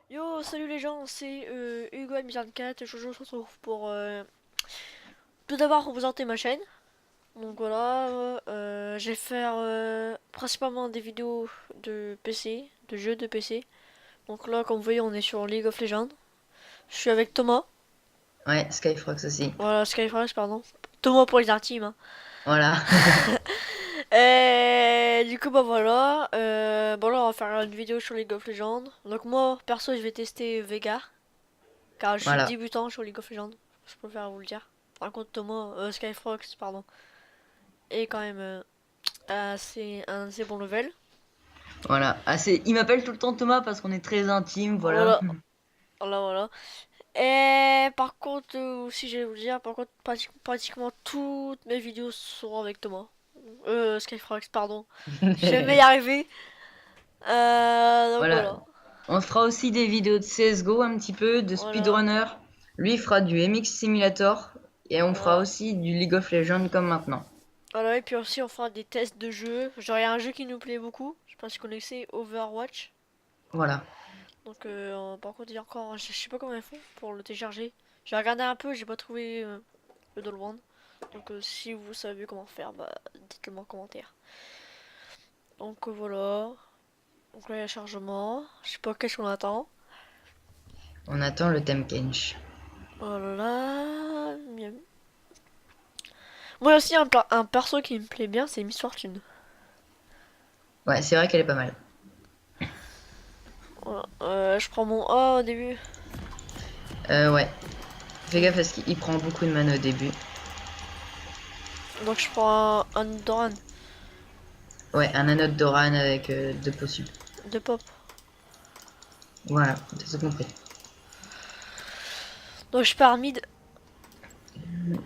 Yo, salut les gens, c'est Hugo M24. Je se retrouve pour tout d'abord représenter ma chaîne. Donc voilà, je vais faire principalement des vidéos de PC, de jeux de PC. Donc là, comme vous voyez, on est sur League of Legends. Je suis avec Thomas. Ouais, Skyfrox aussi. Voilà, Skyfrox, pardon. Thomas pour les artimes. Hein. Voilà. Et du coup, bah voilà. Bon, là, on va faire une vidéo sur League of Legends. Donc moi, perso, je vais tester Vega. Car je suis Voilà. débutant sur League of Legends. Je préfère vous le dire. Par contre, Thomas, Skyfrox, pardon, est quand même un assez bon level. Voilà. Ah, il m'appelle tout le temps Thomas parce qu'on est très intime, voilà. Voilà, voilà, voilà. Et par contre, aussi, je vais vous le dire, par contre, pratiquement toutes mes vidéos seront avec Thomas. Skyfrox, pardon. Je vais y arriver. Donc Voilà. voilà. On fera aussi des vidéos de CSGO un petit peu, de Voilà. speedrunner. Lui il fera du MX Simulator. Et on fera Voilà. aussi du League of Legends comme maintenant. Voilà, et puis aussi, on fera des tests de jeux. Genre, il y a un jeu qui nous plaît beaucoup. Je sais pas si vous connaissez Overwatch. Voilà. Donc, par contre, il y a encore, je sais pas comment ils font pour le télécharger. J'ai regardé un peu, j'ai pas trouvé le download. Donc, si vous savez comment faire, bah, dites-le moi en commentaire. Donc, voilà. Donc là, il y a le chargement. Je sais pas qu'est-ce qu'on attend. On attend le thème Kench. Voilà. Miam. Moi aussi, un perso qui me plaît bien, c'est Miss Fortune. Ouais, c'est vrai qu'elle est pas mal. Voilà. Je prends mon A au début. Ouais. Fais gaffe parce qu'il prend beaucoup de mana au début. Donc, je prends un Doran Ouais, un anode d'Oran avec deux possibles. de pop. Voilà, t'as tout compris. Donc, je pars mid.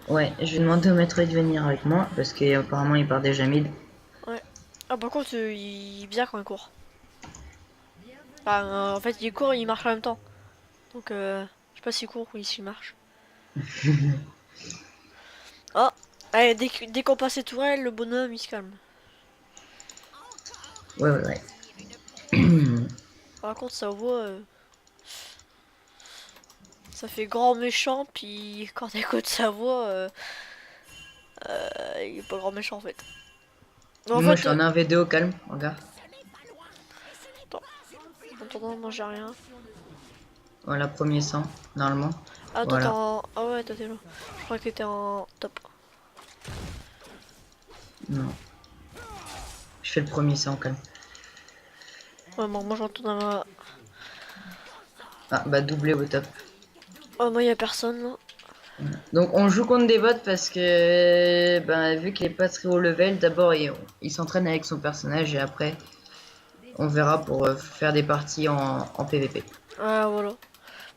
Ouais, je vais demander au maître de venir avec moi parce qu'apparemment il part déjà mid. Ouais. Ah, par contre, il est bien quand il court. Enfin, en fait, il court et il marche en même temps. Donc, je sais pas s'il court ou s'il marche. Oh, allez, dès qu'on passe les tourelles, le bonhomme il se calme. Ouais, ouais, ouais. Par contre, sa voix, ça fait grand méchant, puis quand t'écoutes sa voix, il est pas grand méchant en fait. Mais en Moi je fait, suis en 1v2 au calme, regarde. attends, en attendant, moi j'ai rien. Voilà, premier sang, normalement. Ah, toi t'es Voilà. en. Ah ouais, toi t'es là. Je crois que t'étais en top. Non. Je fais le premier sang au calme. Ouais, bon, moi j'entends dans ma. Ah, bah doublé au top. Oh, moi y'a personne là. Donc on joue contre des bots parce que ben, vu qu'il est pas très haut level, d'abord il s'entraîne avec son personnage et après on verra pour faire des parties en PVP. Ah, voilà.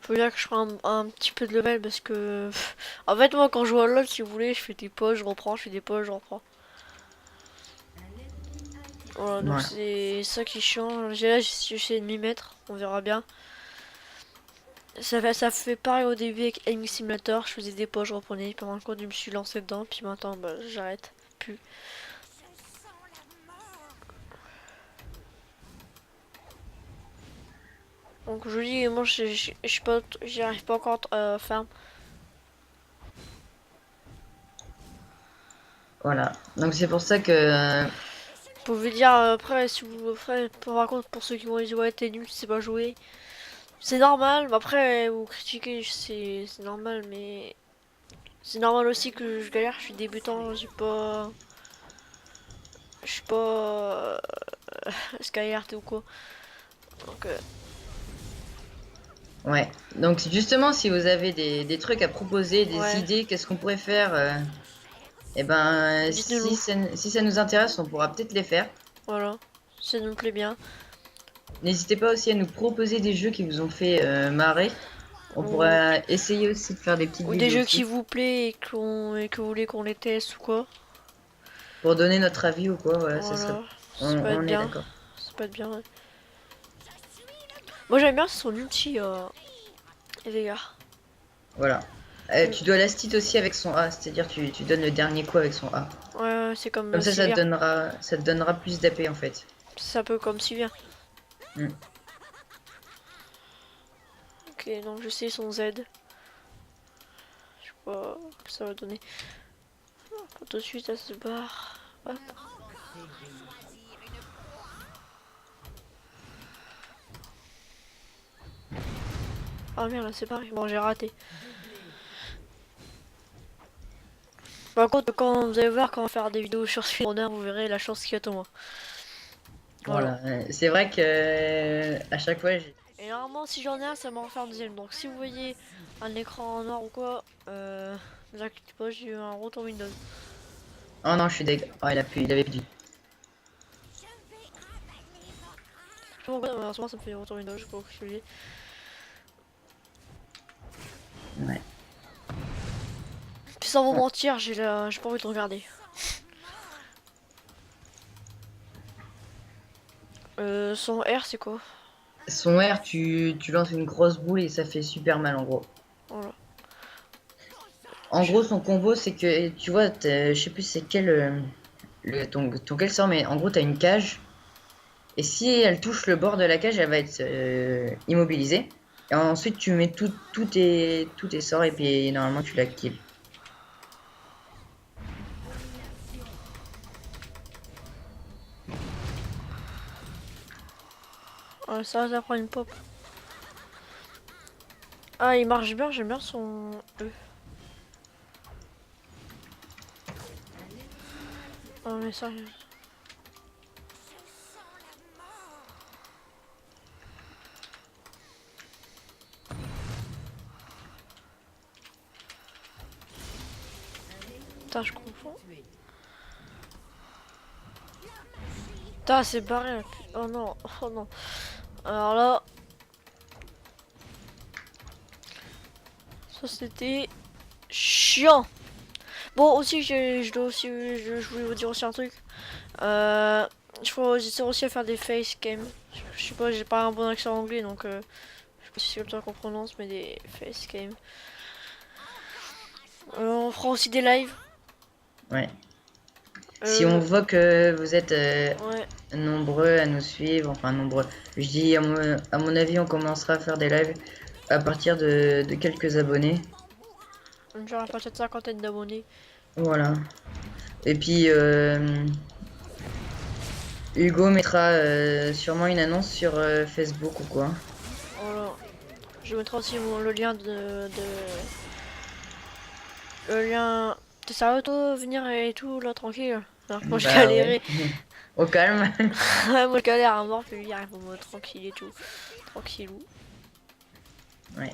Faut bien que je prenne un petit peu de level parce que. En fait, moi quand je joue à LoL, si vous voulez, je fais des pauses, je reprends, je fais des pauses, je reprends. Voilà, donc Voilà. c'est ça qui change. Là, j'essaie de m'y mettre, on verra bien. Ça fait pareil au début avec Aim Simulator, je faisais des pauses, je reprenais, pendant le compte je me suis lancé dedans, puis maintenant bah, j'arrête plus. Donc je dis, moi j'y arrive pas encore à faire. Voilà. Donc c'est pour ça que Pour vous dire après, si vous après, par contre pour ceux qui vont dire ouais t'es nul, tu sais pas jouer, c'est normal, mais après vous critiquez, c'est normal, mais c'est normal aussi que je galère, je suis débutant, je suis pas Skyheart ou quoi. Donc ouais. Donc justement si vous avez des trucs à proposer, des ouais, idées, qu'est-ce qu'on pourrait faire et ben dites-nous, si ça nous intéresse, on pourra peut-être les faire. voilà, ça nous plaît bien. N'hésitez pas aussi à nous proposer des jeux qui vous ont fait marrer. On Ou, pourra essayer aussi de faire des petites ou des vidéos jeux qui dessus vous plaît et que vous voulez qu'on les teste ou quoi. pour donner notre avis ou quoi. Voilà, ça serait. Voilà, ça peut être On est bien. d'accord. Ça peut être bien, ouais. Moi j'aime bien son ulti, les gars. Voilà. Tu dois l'astit aussi avec son A, c'est-à-dire tu donnes le dernier coup avec son A. Ouais, c'est comme Comme Sylvia. ça te donnera plus d'AP en fait. C'est un peu comme Sylvia. Hmm. Ok, donc je sais son Z. Je sais pas ce que ça va donner. Pour tout de suite, elle se barre. Hop. Ah merde, c'est pareil. Bon, j'ai raté. Par contre, quand vous allez voir, quand on va faire des vidéos sur Speedrunner, vous verrez la chance qu'il y a de moi. Voilà. Voilà. C'est vrai que à chaque fois, Et normalement, si j'en ai un, ça m'en refait un deuxième. Donc si vous voyez un écran noir ou quoi, ne vous inquiétez pas, j'ai eu un retour Windows. oh non, je suis deg. Oh, il avait plus. Je sais pas pourquoi, mais en ce moment, ça me fait des retours Windows, je sais pas pourquoi je suis. Ouais. Puis sans vous Ouais. mentir, j'ai pas envie de regarder. Son R, c'est quoi? Son R, tu lances une grosse boule et ça fait super mal en gros. Voilà. En gros, son combo, c'est que tu vois, je sais plus c'est quel ton quel sort, mais en gros, t'as une cage. Et si elle touche le bord de la cage, elle va être immobilisée. Et ensuite, tu mets tous tes sorts et puis normalement, tu la kills. Ça prend une pop. Ah, il marche bien, j'aime bien son E. Oh, mais ça. Putain, je confonds. Putain, c'est barré. Oh non, oh non. Alors là, ça c'était chiant. Bon, aussi, je dois aussi, je voulais vous dire aussi un truc. J'essaie aussi à faire des face cam. Je sais pas, j'ai pas un bon accent anglais, donc je sais pas si c'est comme ça qu'on prononce, mais des face cam. On fera aussi des lives. Ouais. Si on Euh, voit que vous êtes ouais, nombreux à nous suivre, enfin nombreux, je dis à mon avis, on commencera à faire des lives à partir de quelques abonnés. genre à partir de cinquantaine d'abonnés. Voilà. Et puis Hugo mettra sûrement une annonce sur Facebook ou quoi. Voilà. Je mettrai aussi le lien le lien. T'es sérieux toi, venir et tout là tranquille? Alors que moi je Bah ouais. galérais. Au calme. Ouais, moi je galère à mort, puis lui il arrive en mode tranquille et tout. Tranquillou. Ouais.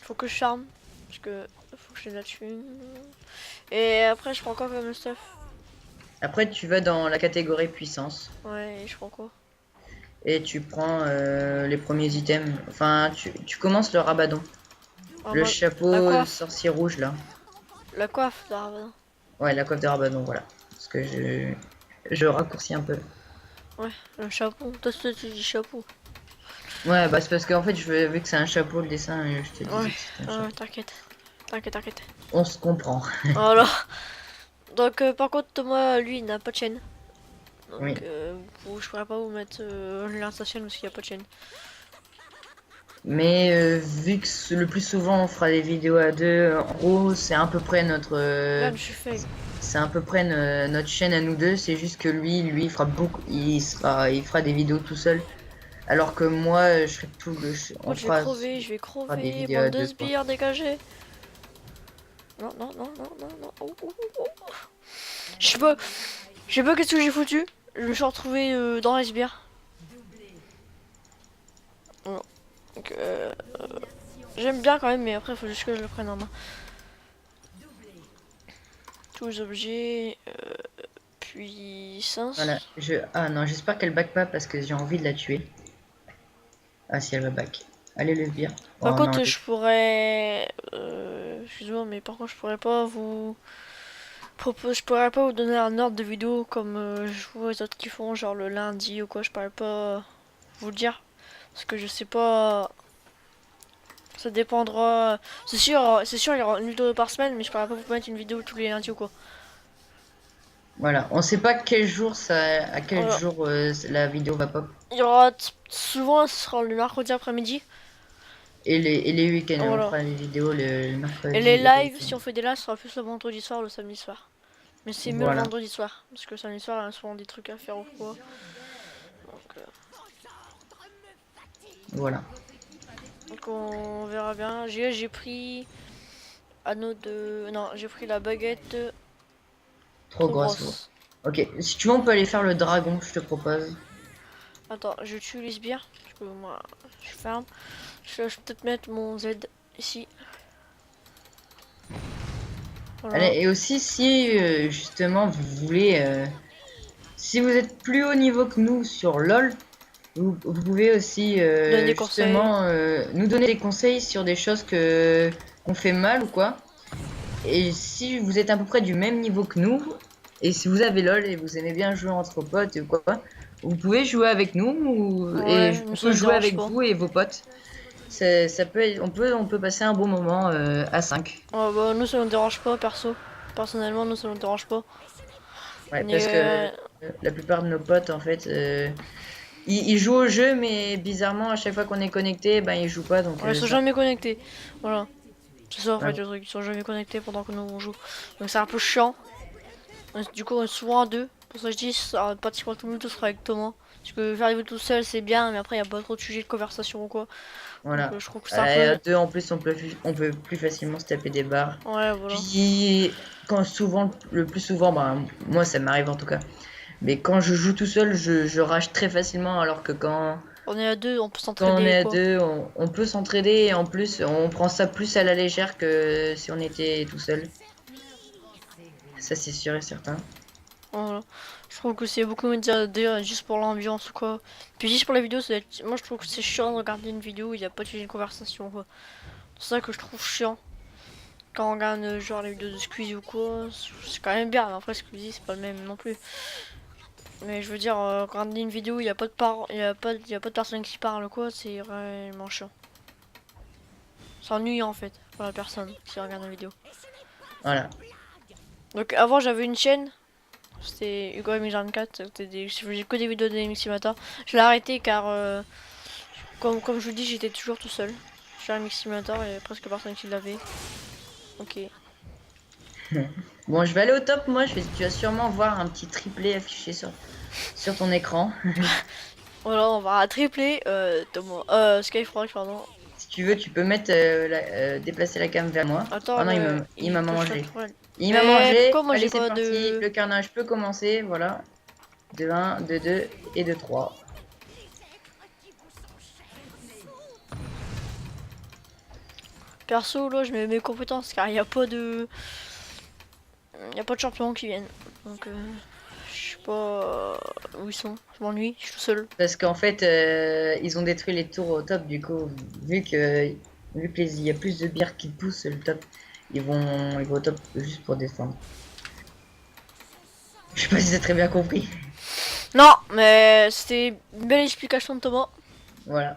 Faut que je charme. Parce que faut que je la thune. Et après je prends quoi comme stuff? Après, tu vas dans la catégorie puissance Ouais, et je prends quoi? et tu prends les premiers items. Enfin, tu commences le rabadon. En Le mode la chapeau coiffe. sorcier rouge là. La coiffe d'Arvin. Ouais, la coiffe de rabadon, voilà. Parce que je raccourcis un peu. Ouais, le chapeau. Toi tu dis chapeau. Ouais, bah c'est parce qu'en fait, vu que c'est un chapeau le dessin, je te disais Ouais, que c'était un ouais, chapeau. t'inquiète. T'inquiète, t'inquiète. On se comprend. Voilà. Donc par contre Thomas lui il n'a pas de chaîne. Oui. Donc je pourrais pas vous mettre le lien de sa chaîne parce qu'il n'y a pas de chaîne. Mais vu que le plus souvent on fera des vidéos à deux, en gros, c'est à peu près notre, Regarde, je suis fake. c'est à peu près notre chaîne à nous deux. C'est juste que lui, il fera beaucoup, il fera des vidéos tout seul. Alors que moi, je ferai tout Oh, je vais on fera des crever, vidéos bande à de deux, quoi. sbires, dégagez. Non, non, non, non, non, non. Oh, oh, oh, oh. Je sais pas qu'est-ce que j'ai foutu. Je me suis retrouvé dans les sbires. Voilà. Donc, j'aime bien quand même, mais après, il faut juste que je le prenne en main. Tous les objets, Voilà. puissance. Ah non, j'espère qu'elle back pas parce que j'ai envie de la tuer. Ah si, elle va back. Allez, le sbire. Par Oh non, contre, je pourrais... excuse-moi, mais par contre, je pourrais pas vous... Je pourrais pas vous donner un ordre de vidéo comme je vois les autres qui font, genre le lundi ou quoi, je pourrais pas vous le dire. Parce que je sais pas Ça dépendra. C'est sûr, il y aura une vidéo par semaine, mais je pourrais pas vous mettre une vidéo tous les lundis ou quoi. Voilà, on sait pas quel jour à quel Voilà. jour la vidéo va pop. Il y aura souvent, ce sera le mercredi après-midi. Et les week-ends, on Voilà. fera les vidéos le Et les mercredi et le lives, week-end. si on fait des lives, ce sera plus le vendredi soir ou le samedi soir. Mais c'est mieux le Voilà, vendredi soir. Parce que le samedi soir, il y a souvent des trucs à faire ou quoi. Donc, voilà. donc on verra bien. J'ai pris anneau de. Non, j'ai pris la baguette Trop trop grosse. grosse. Ok, si tu veux, on peut aller faire le dragon, je te propose. Attends, je tue les sbires. Parce que moi, je ferme. Je vais peut-être mettre mon Z ici. Allez, Voilà. et aussi, si justement vous voulez, si vous êtes plus haut niveau que nous sur LoL, vous pouvez aussi Donner des conseils. justement nous donner des conseils sur des choses qu'on fait mal ou quoi. Et si vous êtes à peu près du même niveau que nous, et si vous avez LoL et vous aimez bien jouer entre potes ou quoi, vous pouvez jouer avec nous et Ouais, nous on ça peut ne jouer dérange avec pas. vous et vos potes. Ça peut on peut passer un bon moment à 5. Ouais, bah, nous ça ne dérange pas, perso. Personnellement, nous ça ne dérange pas. Ouais, Mais parce que la plupart de nos potes, en fait, ils jouent au jeu, mais bizarrement, à chaque fois qu'on est connecté, ben ils jouent pas, donc ouais, ils sont ça. jamais connectés. Voilà. C'est ça en fait Ouais, le truc, ils sont jamais connectés pendant que nous on joue. Donc c'est un peu chiant. Du coup on est souvent à deux. Pour ça que je dis, pratiquement tout le monde sera avec Thomas. Parce que faire les vidéos tout seul c'est bien, mais après il n'y a pas trop de sujets de conversation ou quoi. Donc voilà. je trouve que c'est un À peu. deux, en plus, on peut plus facilement se taper des barres. Ouais, voilà. Puis, le plus souvent, ben, moi, ça m'arrive en tout cas. Mais quand je joue tout seul, je rage très facilement, alors que On est à deux, on peut quand on s'entraider est ou à quoi. deux, on peut s'entraider, et en plus, on prend ça plus à la légère que si on était tout seul. Ça, c'est sûr et certain. Voilà. Je trouve que c'est beaucoup mieux de dire juste pour l'ambiance ou quoi. Puis juste pour la vidéo, moi je trouve que c'est chiant de regarder une vidéo où il n'y a pas de sujet de conversation quoi. C'est ça que je trouve chiant. Quand on regarde genre les vidéos de Squeezie ou quoi, c'est quand même bien, mais après Squeezie c'est pas le même non plus. Mais je veux dire, regarder une vidéo où il n'y a pas de il y a pas de personne qui parle ou quoi, c'est vraiment chiant. C'est ennuyant en fait pour la personne qui regarde la vidéo. Voilà. Donc avant j'avais une chaîne, c'était Hugo M24, je faisais que des vidéos de Miximata. Je l'ai arrêté car comme je vous dis j'étais toujours tout seul. J'ai un Miximata et presque personne qui l'avait. Ok. Bon, je vais aller au top, moi. Tu vas sûrement voir un petit triplé affiché sur ton écran. Voilà, on va tripler Thomas. Skyfrog, pardon. Si tu veux, tu peux mettre déplacer la cam vers moi. Attends, Oh non, il il m'a touche pas mangé. trop. Il m'a Mais mangé. pourquoi moi Allez, j'ai c'est pas parti. de. Le carnage peut commencer. Voilà. De 1, de 2 et de 3. Perso, là, je mets mes compétences car il n'y a pas de. Il y a pas de champions qui viennent. Donc, je sais pas où ils sont. Je m'ennuie, je suis tout seul. Parce qu'en fait, ils ont détruit les tours au top. Du coup, il y a plus de bières qui poussent le top, ils vont au top juste pour descendre. Je sais pas si c'est très bien compris. Non, mais c'était une belle explication de Thomas. Voilà.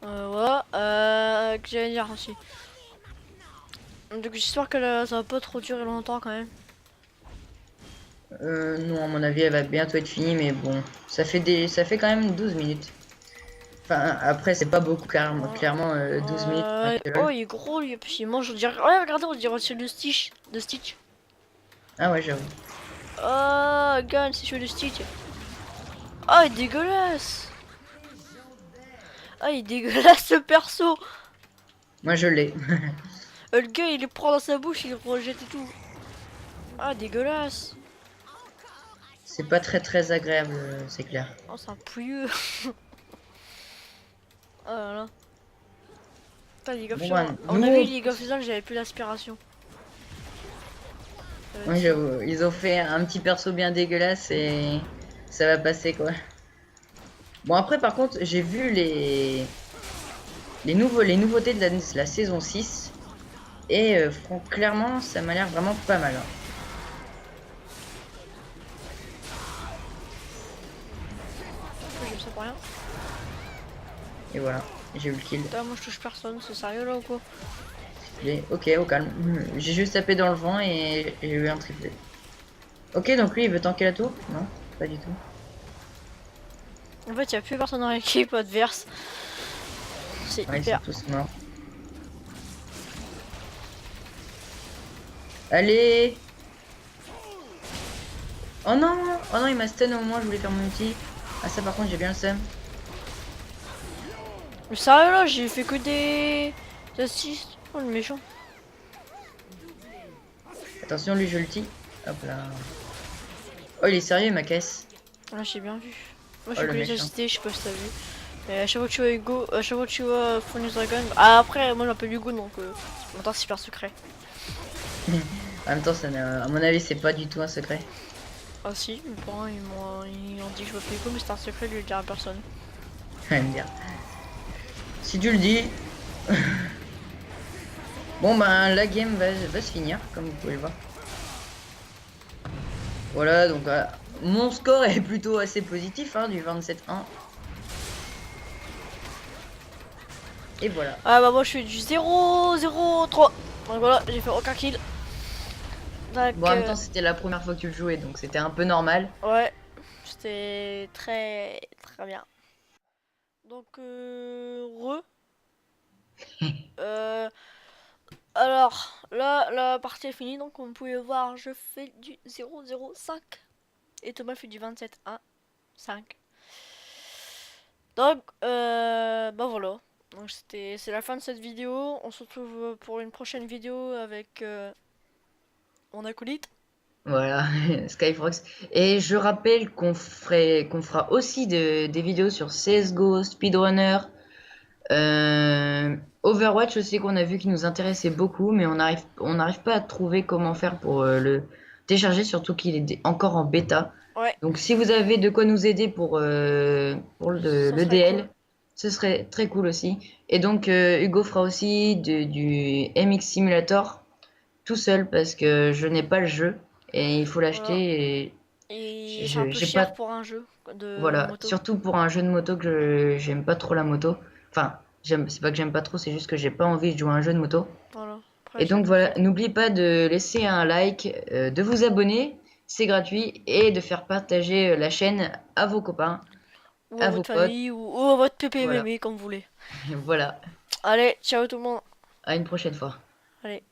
Voilà. Que j'allais dire aussi. Donc, j'espère que ça va pas trop durer longtemps quand même. Non, à mon avis, elle va bientôt être finie, mais bon, ça fait quand même 12 minutes. Enfin, après, c'est pas beaucoup, clairement 12 minutes. Oh, il est gros lui. Puis il mange, on dirait. Ouais, regardez, on dirait c'est le Stitch. De Stitch. Ah ouais, j'avoue. Oh, regarde, c'est sur le Stitch. Oh, il est dégueulasse. Ah, il est dégueulasse ce perso. Moi, je l'ai. Le gars, il le prend dans sa bouche, il le rejette et tout. Ah, dégueulasse. C'est pas très agréable, c'est clair. Oh, c'est un pouilleux. Oh là là. Putain, League of Bon, Legends. ben, On a vu League of Legends, j'avais plus l'aspiration. ouais, j'avoue, ils ont fait un petit perso bien dégueulasse et ça va passer, quoi. Bon, après, par contre, j'ai vu les nouveautés de la saison 6 et clairement, ça m'a l'air vraiment pas mal, hein. Pourquoi j'ai ça pour rien? Et voilà, j'ai eu le kill. Putain, moi je touche personne, c'est sérieux là ou quoi? Ok, au calme. J'ai juste tapé dans le vent et j'ai eu un triplé. Ok, donc lui il veut tanker la tour? Non, pas du tout. En fait, il y a plus personne dans l'équipe adverse. C'est Ouais, ils sont hyper. tous morts. Allez! Oh non! Oh non, il m'a stun au moment où je voulais faire mon ulti. Ah ça par contre j'ai bien le seum. Mais sérieux là, j'ai fait que des assists. Oh le méchant. Attention, lui je ulti. Hop là. Oh il est sérieux ma caisse. Là, j'ai bien vu. Moi, je Oh fais le que les méchant. assister, je sais pas si t'as vu. Mais à chaque fois que tu vois Hugo, à chaque fois que tu vois Phoenix Dragon. Ah, après, moi, je m'appelle Hugo donc. Maintenant, c'est super secret. En même temps, à mon avis, c'est pas du tout un secret. Ah, si, mes parents, ils ont dit que je m'appelle Hugo, mais c'est un secret, je le dirai à personne. Elle me dire. Si tu le dis. Bon, ben la game va se finir, comme vous pouvez le voir. Voilà, donc mon score est plutôt assez positif, hein, du 27-1. Et voilà. Ah, bah, moi, je suis du 0-0-3. Donc voilà, j'ai fait aucun kill. Donc, Bon, en même temps, c'était la première fois que tu le jouais, donc c'était un peu normal. ouais, c'était très, très bien. Donc, Euh, alors, là, la partie est finie, donc comme vous pouvez voir, je fais du 0-0-5. Et Thomas fait du 27-1-5. Donc, bah voilà. Donc c'est la fin de cette vidéo. On se retrouve pour une prochaine vidéo avec mon acolyte. Voilà, Skyfrox. Et je rappelle qu'on fera aussi des vidéos sur CSGO, Speedrunner, Overwatch aussi qu'on a vu qui nous intéressait beaucoup, mais on n'arrive pas à trouver comment faire pour le télécharger, surtout qu'il est encore en bêta. Ouais, Donc si vous avez de quoi nous aider pour ça le serait cool. DL, ce serait très cool aussi. Et donc Hugo fera aussi du MX Simulator tout seul parce que je n'ai pas le jeu et il faut Voilà. l'acheter et Et c'est un peu j'ai cher pas. pour un jeu de Voilà, moto. surtout pour un jeu de moto que j'aime pas trop la moto. Enfin, c'est pas que j'aime pas trop, c'est juste que j'ai pas envie de jouer à un jeu de moto. Voilà. Après, Et donc chacun voilà, fait. n'oubliez pas de laisser un like, de vous abonner, c'est gratuit, et de faire partager la chaîne à vos copains, Ou à à vos votre potes. famille, ou à votre Voilà, PPMM, comme vous voulez. voilà. Allez, ciao tout le monde. À une prochaine fois. Allez.